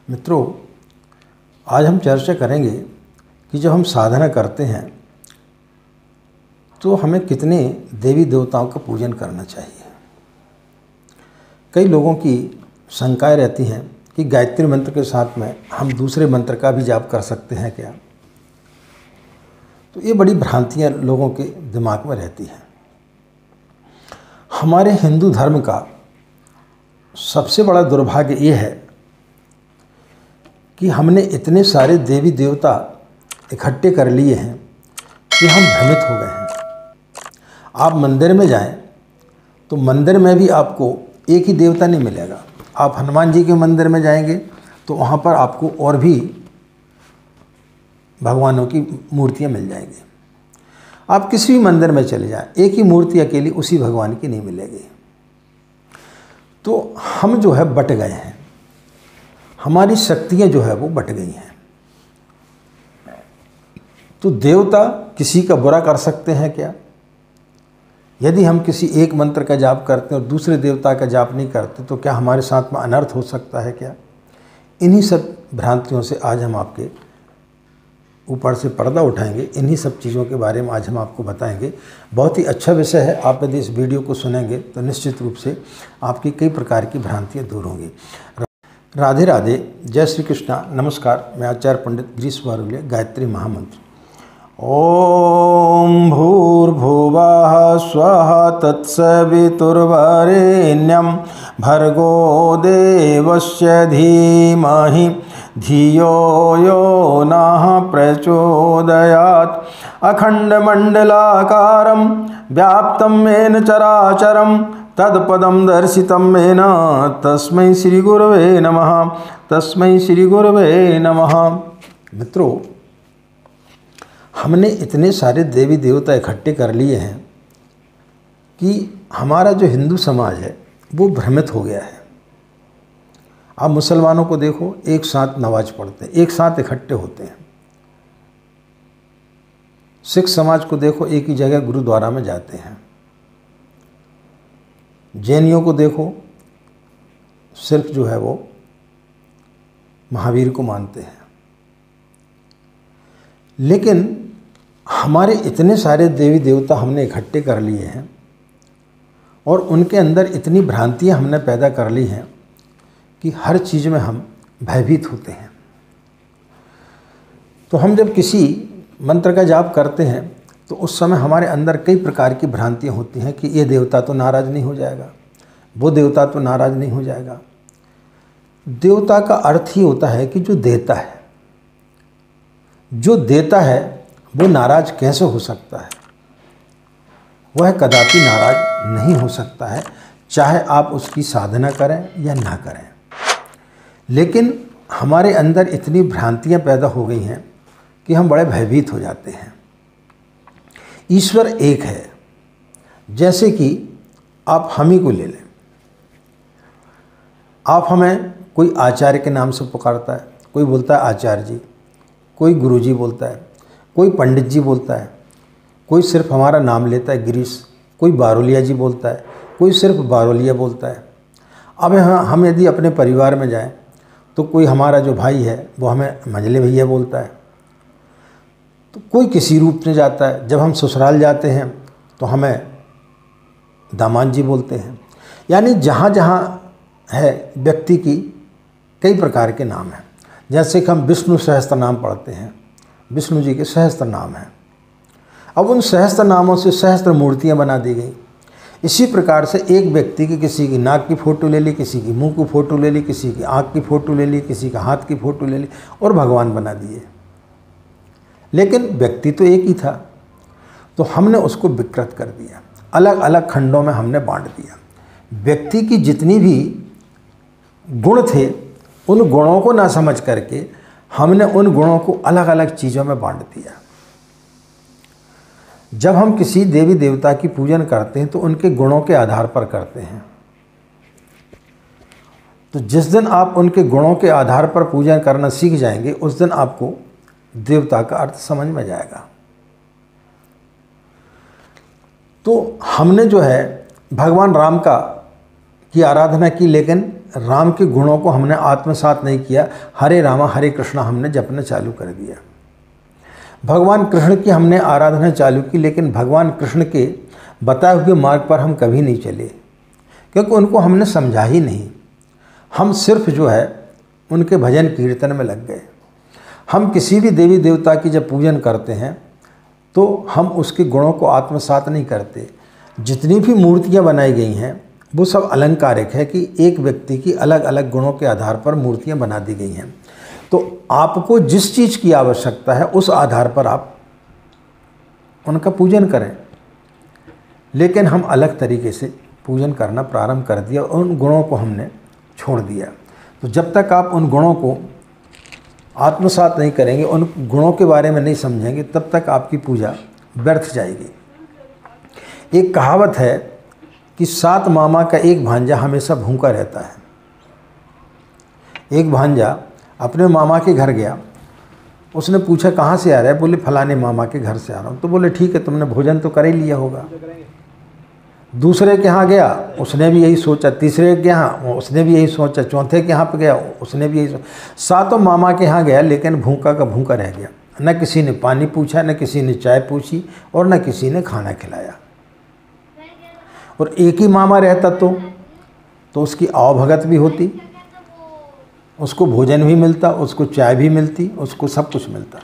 मित्रों, आज हम चर्चा करेंगे कि जब हम साधना करते हैं तो हमें कितने देवी देवताओं का पूजन करना चाहिए। कई लोगों की शंकाएं रहती हैं कि गायत्री मंत्र के साथ में हम दूसरे मंत्र का भी जाप कर सकते हैं क्या। तो ये बड़ी भ्रांतियां लोगों के दिमाग में रहती हैं। हमारे हिंदू धर्म का सबसे बड़ा दुर्भाग्य ये है कि हमने इतने सारे देवी देवता इकट्ठे कर लिए हैं कि हम भ्रमित हो गए हैं। आप मंदिर में जाएं तो मंदिर में भी आपको एक ही देवता नहीं मिलेगा। आप हनुमान जी के मंदिर में जाएंगे तो वहाँ पर आपको और भी भगवानों की मूर्तियाँ मिल जाएंगी। आप किसी भी मंदिर में चले जाएं, एक ही मूर्ति अकेली उसी भगवान की नहीं मिलेगी। तो हम जो है बट गए हैं, हमारी शक्तियाँ जो है वो बट गई हैं। तो देवता किसी का बुरा कर सकते हैं क्या? यदि हम किसी एक मंत्र का जाप करते हैं और दूसरे देवता का जाप नहीं करते तो क्या हमारे साथ में अनर्थ हो सकता है क्या? इन्हीं सब भ्रांतियों से आज हम आपके ऊपर से पर्दा उठाएंगे। इन्हीं सब चीज़ों के बारे में आज हम आपको बताएंगे। बहुत ही अच्छा विषय है। आप यदि इस वीडियो को सुनेंगे तो निश्चित रूप से आपकी कई प्रकार की भ्रांतियाँ दूर होंगी। राधे राधे, जय श्री कृष्णा। नमस्कार, मैं आचार्य पंडित गिरीश वारुल्य। गायत्री महामंत्र। ओम भूर्भुवः स्वः तत्सवितुर्वरेण्यं भर्गो देवस्य धीमहि धियो यो नः प्रचोदयात्। अखण्डमण्डलाकारं व्याप्तं येन चराचरं तत्पदं दर्शितं येन तस्मै श्री गुरवे नमः। तस्मै श्री गुरवे नमः। मित्रों, हमने इतने सारे देवी देवता इकट्ठे कर लिए हैं कि हमारा जो हिंदू समाज है वो भ्रमित हो गया है। आप मुसलमानों को देखो, एक साथ नमाज पढ़ते हैं, एक साथ इकट्ठे होते हैं। सिख समाज को देखो, एक ही जगह गुरुद्वारा में जाते हैं। जैनियों को देखो, सिर्फ जो है वो महावीर को मानते हैं। लेकिन हमारे इतने सारे देवी देवता हमने इकट्ठे कर लिए हैं और उनके अंदर इतनी भ्रांतियां हमने पैदा कर ली हैं कि हर चीज़ में हम भयभीत होते हैं। तो हम जब किसी मंत्र का जाप करते हैं तो उस समय हमारे अंदर कई प्रकार की भ्रांतियां होती हैं कि ये देवता तो नाराज़ नहीं हो जाएगा, वो देवता तो नाराज़ नहीं हो जाएगा। देवता का अर्थ ही होता है कि जो देता है। जो देता है वो नाराज़ कैसे हो सकता है? वह कदापि नाराज़ नहीं हो सकता है, चाहे आप उसकी साधना करें या ना करें। लेकिन हमारे अंदर इतनी भ्रांतियां पैदा हो गई हैं कि हम बड़े भयभीत हो जाते हैं। ईश्वर एक है। जैसे कि आप हम ही को ले लें। आप हमें कोई आचार्य के नाम से पुकारता है, कोई बोलता है आचार्य जी, कोई गुरु जी बोलता है, कोई पंडित जी बोलता है, कोई सिर्फ हमारा नाम लेता है गिरीश, कोई बारोलिया जी बोलता है, कोई सिर्फ बारोलिया बोलता है। अब हम यदि अपने परिवार में जाएं तो कोई हमारा जो भाई है वो हमें मंझले भैया बोलता है, तो कोई किसी रूप में जाता है। जब हम ससुराल जाते हैं तो हमें दामाद जी बोलते हैं। यानी जहाँ जहाँ है व्यक्ति की कई प्रकार के नाम हैं। जैसे कि हम विष्णु सहस्त्र नाम पढ़ते हैं, विष्णु जी के सहस्त्र नाम हैं। अब उन सहस्त्र नामों से सहस्त्र मूर्तियां बना दी गई। इसी प्रकार से एक व्यक्ति की किसी की नाक की फ़ोटो ले ली, किसी की मुंह की फ़ोटो ले ली, किसी की आँख की फ़ोटो ले ली, किसी का हाथ की फ़ोटो ले ली और भगवान बना दिए। लेकिन व्यक्ति तो एक ही था। तो हमने उसको विकृत कर दिया, अलग अलग खंडों में हमने बांट दिया। व्यक्ति की जितनी भी गुण थे उन गुणों को ना समझ करके हमने उन गुणों को अलग अलग चीज़ों में बांट दिया। जब हम किसी देवी देवता की पूजन करते हैं तो उनके गुणों के आधार पर करते हैं। तो जिस दिन आप उनके गुणों के आधार पर पूजन करना सीख जाएंगे उस दिन आपको देवता का अर्थ समझ में जाएगा। तो हमने जो है भगवान राम की आराधना की, लेकिन राम के गुणों को हमने आत्मसात नहीं किया, हरे रामा हरे कृष्णा हमने जपना चालू कर दिया। भगवान कृष्ण की हमने आराधना चालू की, लेकिन भगवान कृष्ण के बताए हुए मार्ग पर हम कभी नहीं चले, क्योंकि उनको हमने समझा ही नहीं। हम सिर्फ जो है उनके भजन कीर्तन में लग गए। हम किसी भी देवी देवता की जब पूजन करते हैं तो हम उसके गुणों को आत्मसात नहीं करते। जितनी भी मूर्तियाँ बनाई गई हैं वो सब अलंकारिक है कि एक व्यक्ति की अलग अलग गुणों के आधार पर मूर्तियाँ बना दी गई हैं। तो आपको जिस चीज़ की आवश्यकता है उस आधार पर आप उनका पूजन करें, लेकिन हम अलग तरीके से पूजन करना प्रारंभ कर दिया और उन गुणों को हमने छोड़ दिया। तो जब तक आप उन गुणों को आत्मसात नहीं करेंगे, उन गुणों के बारे में नहीं समझेंगे, तब तक आपकी पूजा व्यर्थ जाएगी। एक कहावत है कि 7 मामा का एक भांजा हमेशा भूखा रहता है। एक भांजा अपने मामा के घर गया, उसने पूछा कहाँ से आ रहा है? बोले फलाने मामा के घर से आ रहा हूँ। तो बोले ठीक है, तुमने भोजन तो कर ही लिया होगा। दूसरे के यहाँ गया, उसने भी यही सोचा। तीसरे के यहाँ उसने भी यही सोचा। चौथे के यहाँ पे गया, उसने भी यही सोचा। 7 मामा के यहाँ गया, लेकिन भूखा का भूखा रह गया। न किसी ने पानी पूछा, न किसी ने चाय पूछी, और न किसी ने खाना खिलाया। और एक ही मामा रहता तो उसकी आवभगत भी होती, उसको भोजन भी मिलता, उसको चाय भी मिलती, उसको सब कुछ मिलता।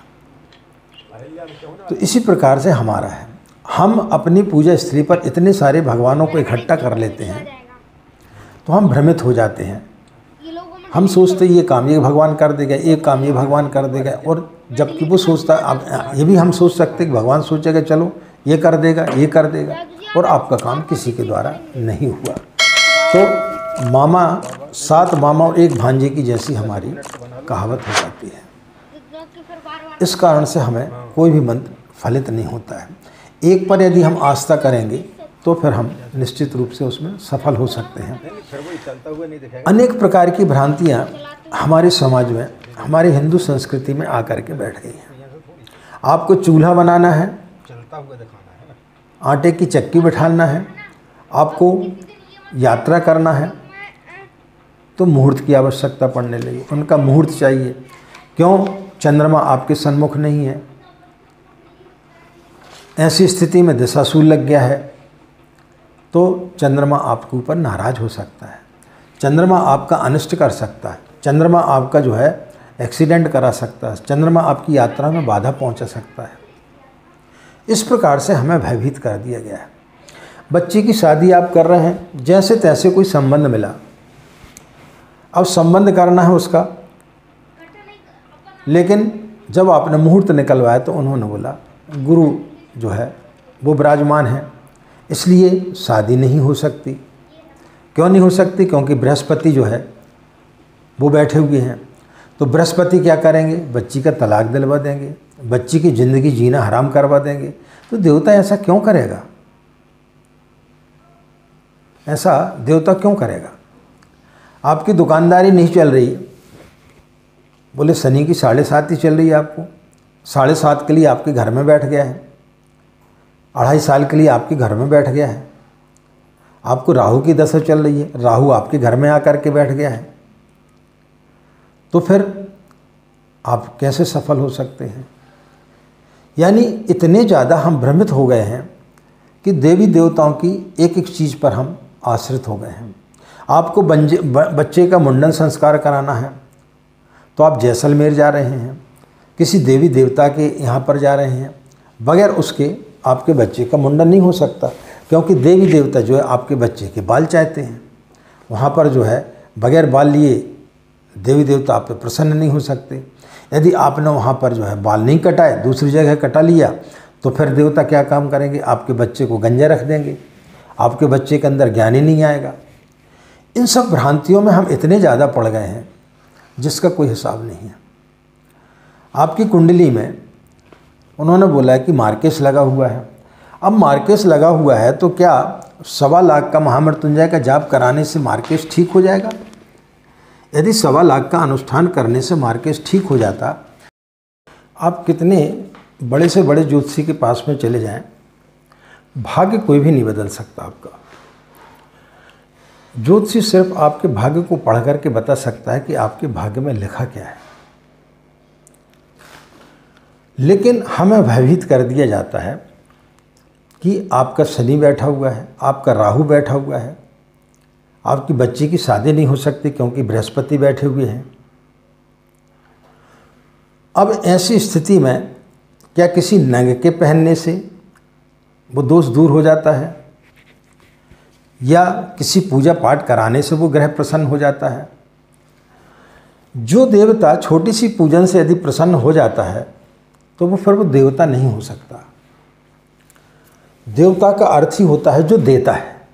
तो इसी प्रकार से हमारा है, हम अपनी पूजा स्थली पर इतने सारे भगवानों को इकट्ठा कर लेते हैं तो हम भ्रमित हो जाते हैं। हम सोचते ये काम ये भगवान कर देगा, एक काम ये भगवान कर देगा, और जबकि वो सोचता, अब ये भी हम सोच सकते कि भगवान सोचेगा चलो ये कर देगा, ये कर देगा, और आपका काम किसी के द्वारा नहीं हुआ। तो मामा 7 मामा और एक भांजे की जैसी हमारी कहावत हो जाती है। इस कारण से हमें कोई भी मंत्र फलित नहीं होता है। एक पर यदि हम आस्था करेंगे तो फिर हम निश्चित रूप से उसमें सफल हो सकते हैं। अनेक प्रकार की भ्रांतियाँ हमारे समाज में, हमारे हिंदू संस्कृति में आकर के बैठ गई हैं। आपको चूल्हा बनाना है, आटे की चक्की बिठाना है, आपको यात्रा करना है, तो मुहूर्त की आवश्यकता पड़ने लगी। उनका मुहूर्त चाहिए। क्यों? चंद्रमा आपके सन्मुख नहीं है। ऐसी स्थिति में दिशाशूल लग गया है तो चंद्रमा आपके ऊपर नाराज हो सकता है, चंद्रमा आपका अनिष्ट कर सकता है, चंद्रमा आपका जो है एक्सीडेंट करा सकता है, चंद्रमा आपकी यात्रा में बाधा पहुंचा सकता है। इस प्रकार से हमें भयभीत कर दिया गया है। बच्चे की शादी आप कर रहे हैं, जैसे तैसे कोई संबंध मिला, अब संबंध करना है उसका, लेकिन जब आपने मुहूर्त निकलवाया तो उन्होंने बोला गुरु जो है वो विराजमान है, इसलिए शादी नहीं हो सकती। क्यों नहीं हो सकती? क्योंकि बृहस्पति जो है वो बैठे हुए हैं। तो बृहस्पति क्या करेंगे? बच्ची का तलाक दिलवा देंगे, बच्ची की ज़िंदगी जीना हराम करवा देंगे। तो देवता ऐसा क्यों करेगा? ऐसा देवता क्यों करेगा? आपकी दुकानदारी नहीं चल रही, बोले शनि की 7.5 ही चल रही है, आपको 7.5 के लिए आपके घर में बैठ गया है, 2.5 साल के लिए आपके घर में बैठ गया है। आपको राहु की दशा चल रही है, राहु आपके घर में आकर के बैठ गया है, तो फिर आप कैसे सफल हो सकते हैं? यानी इतने ज़्यादा हम भ्रमित हो गए हैं कि देवी देवताओं की एक एक चीज़ पर हम आश्रित हो गए हैं। आपको बच्चे का मुंडन संस्कार कराना है तो आप जैसलमेर जा रहे हैं, किसी देवी देवता के यहाँ पर जा रहे हैं, बगैर उसके आपके बच्चे का मुंडन नहीं हो सकता, क्योंकि देवी देवता जो है आपके बच्चे के बाल चाहते हैं। वहाँ पर जो है बगैर बाल लिए देवी देवता आप पे प्रसन्न नहीं हो सकते। यदि आपने वहाँ पर जो है बाल नहीं कटाए, दूसरी जगह कटा लिया, तो फिर देवता क्या काम करेंगे? आपके बच्चे को गंजा रख देंगे, आपके बच्चे के अंदर ज्ञान ही नहीं आएगा। इन सब भ्रांतियों में हम इतने ज़्यादा पड़ गए हैं जिसका कोई हिसाब नहीं है। आपकी कुंडली में उन्होंने बोला है कि मार्केश लगा हुआ है। अब मार्केश लगा हुआ है तो क्या 1.25 लाख का महामृत्युंजय का जाप कराने से मार्केश ठीक हो जाएगा? यदि 1.25 लाख का अनुष्ठान करने से मार्केश ठीक हो जाता, आप कितने बड़े से बड़े ज्योतिषी के पास में चले जाएं, भाग्य कोई भी नहीं बदल सकता आपका। ज्योतिषी सिर्फ आपके भाग्य को पढ़ करके बता सकता है कि आपके भाग्य में लिखा क्या है, लेकिन हमें भयभीत कर दिया जाता है कि आपका शनि बैठा हुआ है, आपका राहु बैठा हुआ है, आपकी बच्ची की शादी नहीं हो सकती क्योंकि बृहस्पति बैठे हुए हैं। अब ऐसी स्थिति में क्या किसी नंग के पहनने से वो दोष दूर हो जाता है, या किसी पूजा पाठ कराने से वो ग्रह प्रसन्न हो जाता है? जो देवता छोटी सी पूजन से यदि प्रसन्न हो जाता है तो वो फिर वो देवता नहीं हो सकता। देवता का अर्थ ही होता है जो देता है,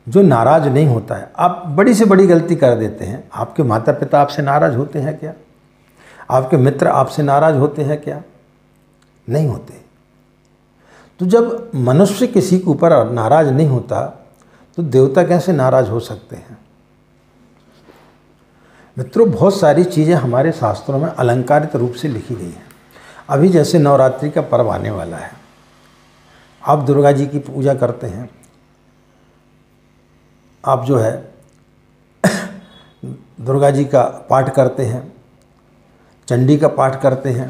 जो नाराज नहीं होता है। आप बड़ी से बड़ी गलती कर देते हैं। आपके माता पिता आपसे नाराज होते हैं क्या? आपके मित्र आपसे नाराज होते हैं क्या? नहीं होते। तो जब मनुष्य किसी के ऊपर नाराज नहीं होता तो देवता कैसे नाराज हो सकते हैं? मित्रों, बहुत सारी चीज़ें हमारे शास्त्रों में अलंकारित रूप से लिखी गई हैं। अभी जैसे नवरात्रि का पर्व आने वाला है, आप दुर्गा जी की पूजा करते हैं, आप जो है दुर्गा जी का पाठ करते हैं, चंडी का पाठ करते हैं,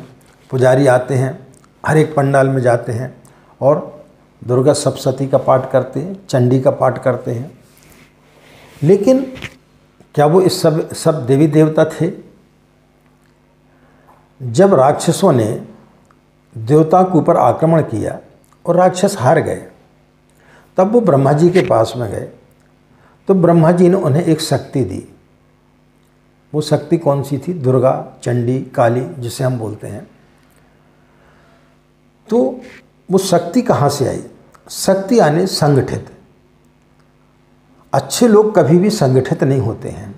पुजारी आते हैं, हर एक पंडाल में जाते हैं और दुर्गा सप्तशती का पाठ करते हैं, चंडी का पाठ करते हैं। लेकिन क्या वो इस सब देवी देवता थे? जब राक्षसों ने देवता के ऊपर आक्रमण किया और राक्षस हार गए, तब वो ब्रह्मा जी के पास में गए तो ब्रह्मा जी ने उन्हें एक शक्ति दी। वो शक्ति कौन सी थी? दुर्गा, चंडी, काली जिसे हम बोलते हैं। तो वो शक्ति कहाँ से आई? शक्ति यानी संगठित। अच्छे लोग कभी भी संगठित नहीं होते हैं,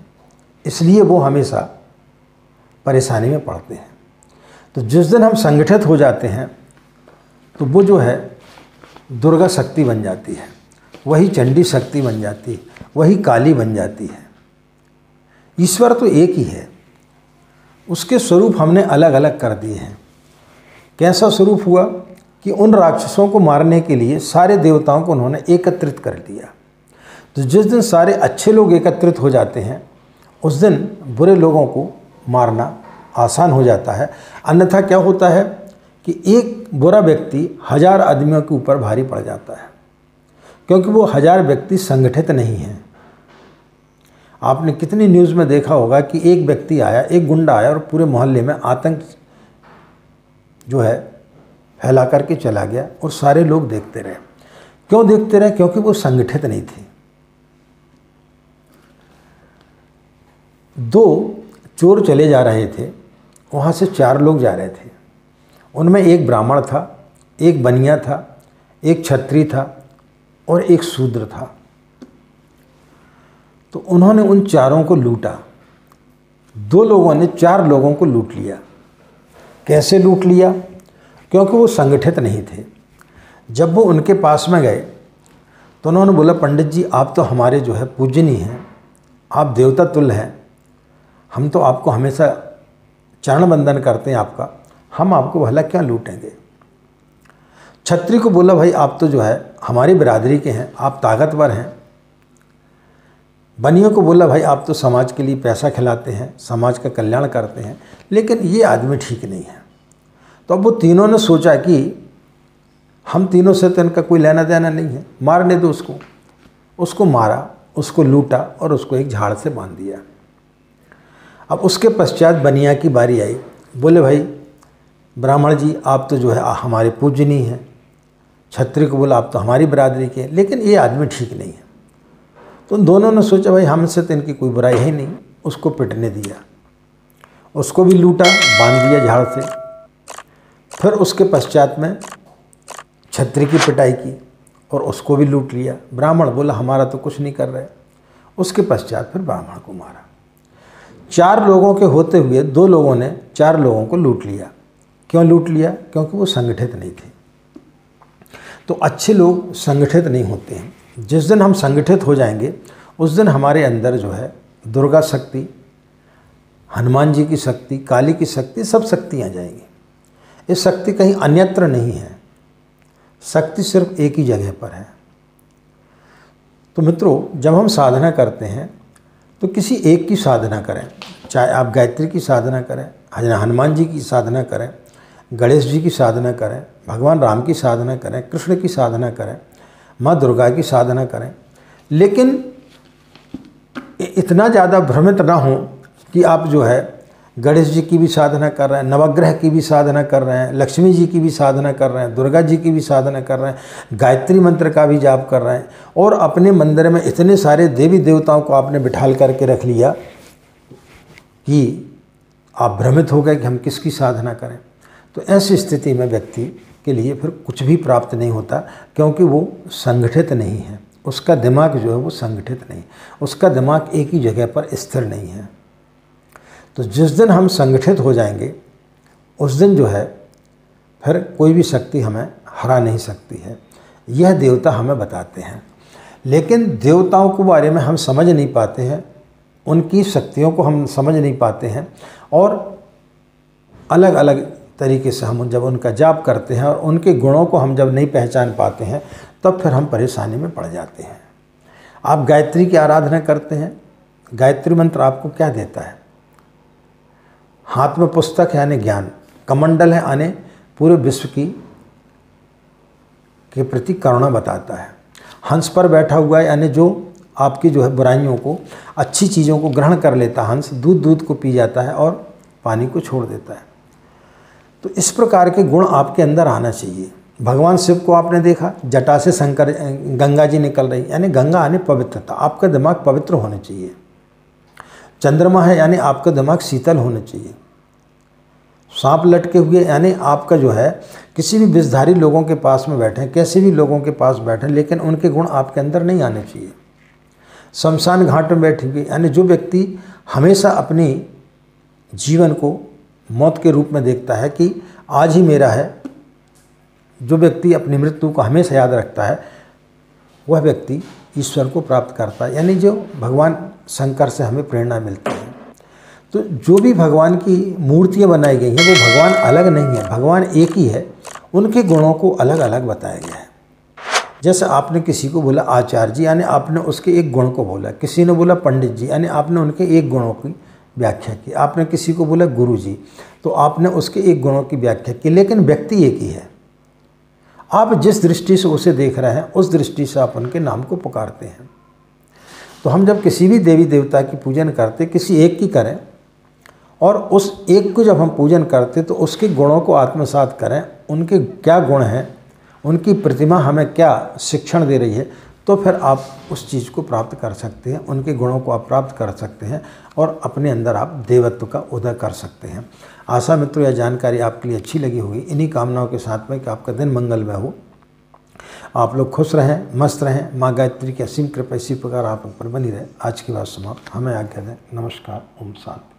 इसलिए वो हमेशा परेशानी में पड़ते हैं। तो जिस दिन हम संगठित हो जाते हैं तो वो जो है दुर्गा शक्ति बन जाती है, वही चंडी शक्ति बन जाती है, वही काली बन जाती है। ईश्वर तो एक ही है, उसके स्वरूप हमने अलग अलग कर दिए हैं। कैसा स्वरूप हुआ कि उन राक्षसों को मारने के लिए सारे देवताओं को उन्होंने एकत्रित कर दिया। तो जिस दिन सारे अच्छे लोग एकत्रित हो जाते हैं उस दिन बुरे लोगों को मारना आसान हो जाता है। अन्यथा क्या होता है कि एक बुरा व्यक्ति 1000 आदमियों के ऊपर भारी पड़ जाता है, क्योंकि वो 1000 व्यक्ति संगठित नहीं हैं। आपने कितनी न्यूज़ में देखा होगा कि एक व्यक्ति आया, एक गुंडा आया और पूरे मोहल्ले में आतंक जो है फैला करके चला गया और सारे लोग देखते रहे। क्यों देखते रहे? क्योंकि वो संगठित नहीं थे। 2 चोर चले जा रहे थे, वहाँ से 4 लोग जा रहे थे। उनमें एक ब्राह्मण था, एक बनिया था, एक क्षत्रिय था और एक शूद्र था। तो उन्होंने उन चारों को लूटा। 2 लोगों ने 4 लोगों को लूट लिया। कैसे लूट लिया? क्योंकि वो संगठित नहीं थे। जब वो उनके पास में गए तो उन्होंने बोला, पंडित जी आप तो हमारे जो है पूजनीय हैं, आप देवता तुल्य हैं, हम तो आपको हमेशा चरण बंदन करते हैं आपका, हम आपको भला क्या लूटेंगे। क्षत्रिय को बोला, भाई आप तो जो है हमारी बिरादरी के हैं, आप ताकतवर हैं। बनियों को बोला, भाई आप तो समाज के लिए पैसा खिलाते हैं, समाज का कल्याण करते हैं, लेकिन ये आदमी ठीक नहीं है। तो अब वो तीनों ने सोचा कि हम तीनों से तो इनका कोई लेना देना नहीं है, मारने दो उसको। उसको मारा, उसको लूटा और उसको एक झाड़ से बांध दिया। अब उसके पश्चात बनिया की बारी आई। बोले, भाई ब्राह्मण जी आप तो जो है हमारे पूजनीय हैं। क्षत्रिय को बोला, आप तो हमारी बिरादरी के हैं, लेकिन ये आदमी ठीक नहीं है। तो उन दोनों ने सोचा, भाई हमसे तो इनकी कोई बुराई है नहीं। उसको पिटने दिया, उसको भी लूटा, बांध दिया झाड़ से। फिर उसके पश्चात में क्षत्रिय की पिटाई की और उसको भी लूट लिया। ब्राह्मण बोला, हमारा तो कुछ नहीं कर रहे। उसके पश्चात फिर ब्राह्मण को मारा। 4 लोगों के होते हुए 2 लोगों ने 4 लोगों को लूट लिया। क्यों लूट लिया? क्योंकि वो संगठित नहीं थे। तो अच्छे लोग संगठित नहीं होते हैं। जिस दिन हम संगठित हो जाएंगे उस दिन हमारे अंदर जो है दुर्गा शक्ति, हनुमान जी की शक्ति, काली की शक्ति, सब शक्ति आ जाएंगी। ये शक्ति कहीं अन्यत्र नहीं है, शक्ति सिर्फ एक ही जगह पर है। तो मित्रों, जब हम साधना करते हैं तो किसी एक की साधना करें, चाहे आप गायत्री की साधना करें, हनुमान जी की साधना करें, गणेश जी की साधना करें, भगवान राम की साधना करें, कृष्ण की साधना करें, माँ दुर्गा की साधना करें, लेकिन इतना ज़्यादा भ्रमित ना हो कि आप जो है गणेश जी की भी साधना कर रहे हैं, नवग्रह की भी साधना कर रहे हैं, लक्ष्मी जी की भी साधना कर रहे हैं, दुर्गा जी की भी साधना कर रहे हैं, गायत्री मंत्र का भी जाप कर रहे हैं, और अपने मंदिर में इतने सारे देवी देवताओं को आपने बिठाल करके रख लिया कि आप भ्रमित हो गए कि हम किसकी साधना करें। तो ऐसी स्थिति में व्यक्ति के लिए फिर कुछ भी प्राप्त नहीं होता, क्योंकि वो संगठित नहीं है, उसका दिमाग जो है वो संगठित नहीं, उसका दिमाग एक ही जगह पर स्थिर नहीं है। तो जिस दिन हम संगठित हो जाएंगे उस दिन जो है फिर कोई भी शक्ति हमें हरा नहीं सकती है, यह देवता हमें बताते हैं। लेकिन देवताओं के बारे में हम समझ नहीं पाते हैं, उनकी शक्तियों को हम समझ नहीं पाते हैं, और अलग अलग तरीके से हम जब उनका जाप करते हैं और उनके गुणों को हम जब नहीं पहचान पाते हैं तब फिर हम परेशानी में पड़ जाते हैं। आप गायत्री की आराधना करते हैं, गायत्री मंत्र आपको क्या देता है? हाथ में पुस्तक है यानी ज्ञान, कमंडल है यानी पूरे विश्व के प्रति करुणा बताता है, हंस पर बैठा हुआ है यानी जो आपकी जो है बुराइयों को, अच्छी चीज़ों को ग्रहण कर लेता है। हंस दूध को पी जाता है और पानी को छोड़ देता है। तो इस प्रकार के गुण आपके अंदर आना चाहिए। भगवान शिव को आपने देखा, जटा से शंकर गंगा जी निकल रही, यानी गंगा यानी पवित्रता, आपका दिमाग पवित्र होना चाहिए। चंद्रमा है यानी आपका दिमाग शीतल होना चाहिए। सांप लटके हुए यानी आपका जो है किसी भी विषधारी लोगों के पास में बैठे, कैसे भी लोगों के पास बैठे, लेकिन उनके गुण आपके अंदर नहीं आने चाहिए। शमशान घाट में बैठे हुए यानी जो व्यक्ति हमेशा अपनी जीवन को मौत के रूप में देखता है कि आज ही मेरा है, जो व्यक्ति अपनी मृत्यु को हमेशा याद रखता है, वह व्यक्ति ईश्वर को प्राप्त करता है, यानी जो भगवान शंकर से हमें प्रेरणा मिलती है। तो जो भी भगवान की मूर्तियाँ बनाई गई हैं वो भगवान अलग नहीं है, भगवान एक ही है, उनके गुणों को अलग अलग बताया गया है। जैसे आपने किसी को बोला आचार्य जी, यानी आपने उसके एक गुण को बोला, किसी ने बोला पंडित जी, यानी आपने उनके एक गुणों की व्याख्या की, आपने किसी को बोला गुरु जी, तो आपने उसके एक गुणों की व्याख्या की, लेकिन व्यक्ति एक ही है। आप जिस दृष्टि से उसे देख रहे हैं उस दृष्टि से आप उनके नाम को पुकारते हैं। तो हम जब किसी भी देवी देवता की पूजन करते, किसी एक की करें, और उस एक को जब हम पूजन करते तो उसके गुणों को आत्मसात करें, उनके क्या गुण हैं, उनकी प्रतिमा हमें क्या शिक्षण दे रही है, तो फिर आप उस चीज़ को प्राप्त कर सकते हैं, उनके गुणों को आप प्राप्त कर सकते हैं और अपने अंदर आप देवत्व का उदय कर सकते हैं। आशा मित्रों यह जानकारी आपके लिए अच्छी लगी होगी। इन्हीं कामनाओं के साथ में कि आपका दिन मंगलमय हो, आप लोग खुश रहें, मस्त रहें, माँ गायत्री की असीम कृपा इसी प्रकार आप पर बनी रहे। आज की बात समाप्त, हमें आज्ञा दें। नमस्कार, ओम शांति।